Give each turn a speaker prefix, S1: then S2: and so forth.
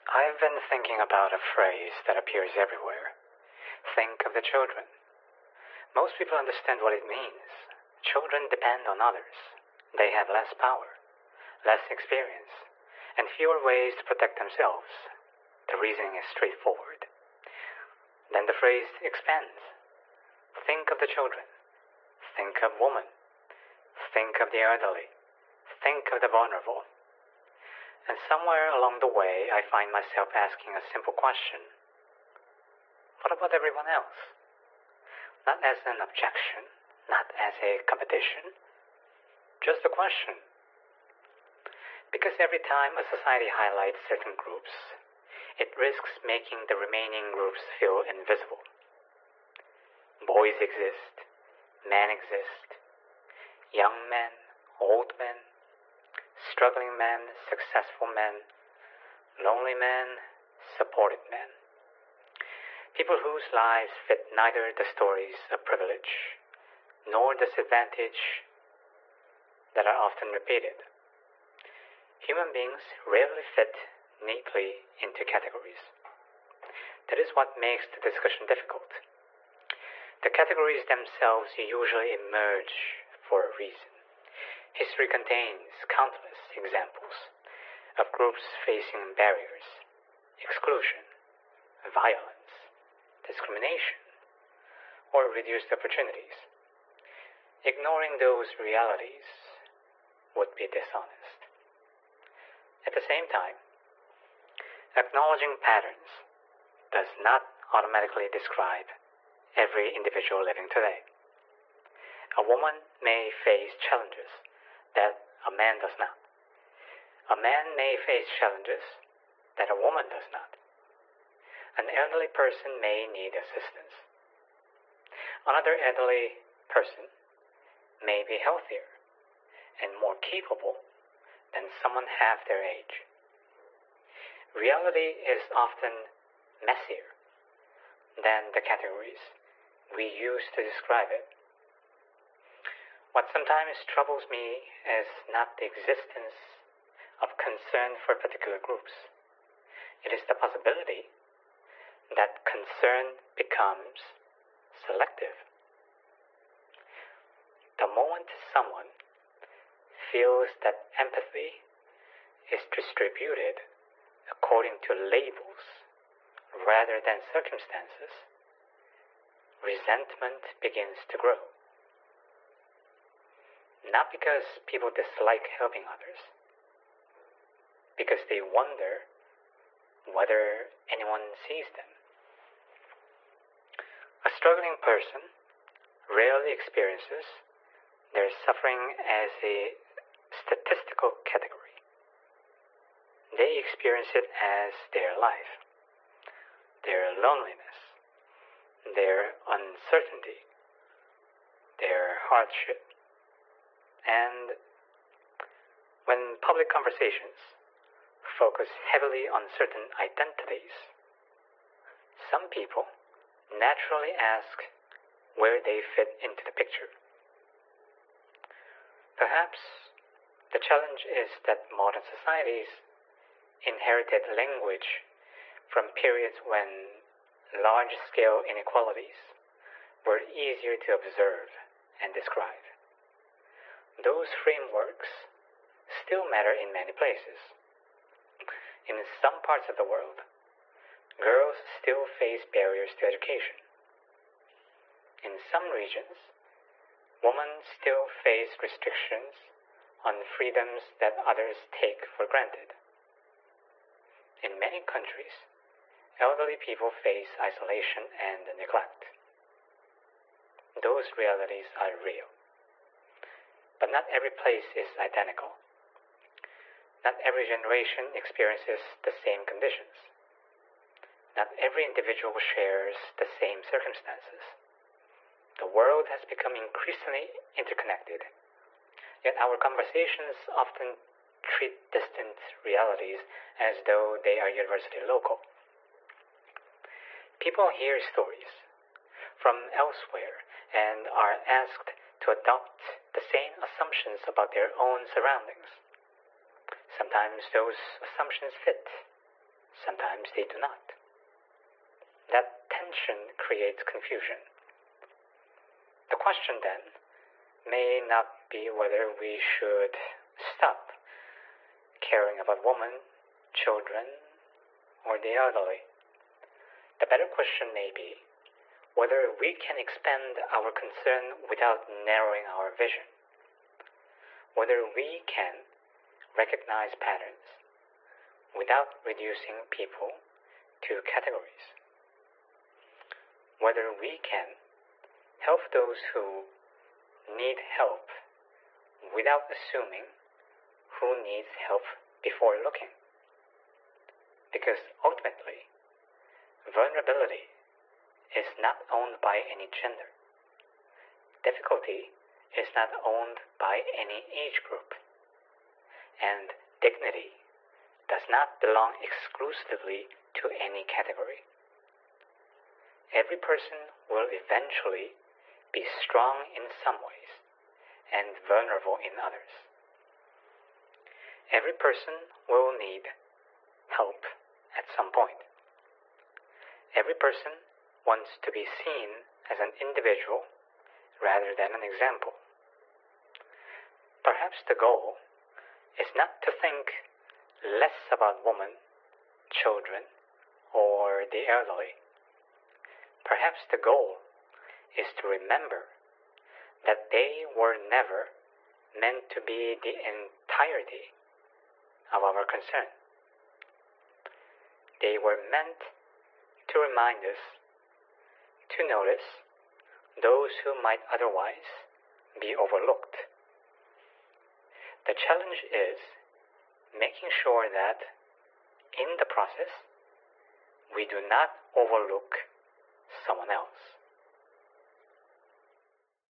S1: I've been thinking about a phrase that appears everywhere. Think of the children. Most people understand what it means. Children depend on others. They have less power, less experience, and fewer ways to protect themselves. The reasoning is straightforward. Then the phrase expands. Think of the children. Think of women. Think of the elderly. Think of the vulnerable. And somewhere along the way, I find myself asking a simple question. What about everyone else? Not as an objection, not as a competition, just a question. Because every time a society highlights certain groups, it risks making the remaining groups feel invisible. Boys exist, men exist, young men, old men, struggling men, successful men, lonely men, supported men. People whose lives fit neither the stories of privilege nor disadvantage that are often repeated. Human beings rarely fit neatly into categories. That is what makes the discussion difficult. The categories themselves usually emerge for a reason. History contains countless examples of groups facing barriers, exclusion, violence, discrimination, or reduced opportunities. Ignoring those realities would be dishonest. At the same time, acknowledging patterns does not automatically describe every individual living today. A woman may face challenges that a man does not. A man may face challenges that a woman does not. An elderly person may need assistance. Another elderly person may be healthier and more capable than someone half their age. Reality is often messier than the categories we use to describe it. What sometimes troubles me is not the existence of concern for particular groups. It is the possibility that concern becomes selective. The moment someone feels that empathy is distributed according to labels rather than circumstances, resentment begins to grow. Not because people dislike helping others, because they wonder whether anyone sees them. A struggling person rarely experiences their suffering as a statistical category. They experience it as their life, their loneliness, their uncertainty, their hardship. And when public conversations focus heavily on certain identities, some people naturally ask where they fit into the picture. Perhaps the challenge is that modern societies inherited language from periods when large-scale inequalities were easier to observe and describe. Those frameworks still matter in many places. In some parts of the world, girls still face barriers to education. In some regions, women still face restrictions on freedoms that others take for granted. In many countries, elderly people face isolation and neglect. Those realities are real. But not every place is identical. Not every generation experiences the same conditions. Not every individual shares the same circumstances. The world has become increasingly interconnected, yet our conversations often treat distant realities as though they are universally local. People hear stories from elsewhere and are asked to adopt the same assumptions about their own surroundings. Sometimes those assumptions fit, sometimes they do not. That tension creates confusion. The question then may not be whether we should stop caring about women, children, or the elderly. The better question may be whether we can expand our concern without narrowing our vision, whether we can recognize patterns without reducing people to categories, whether we can help those who need help without assuming who needs help before looking. Because ultimately, vulnerability is not owned by any gender. Difficulty is not owned by any age group. And dignity does not belong exclusively to any category. Every person will eventually be strong in some ways and vulnerable in others. Every person will need help at some point. Every person wants to be seen as an individual rather than an example. Perhaps the goal is not to think less about women, children, or the elderly. Perhaps the goal is to remember that they were never meant to be the entirety of our concern. They were meant to remind us to notice those who might otherwise be overlooked. The challenge is making sure that in the process we do not overlook someone else.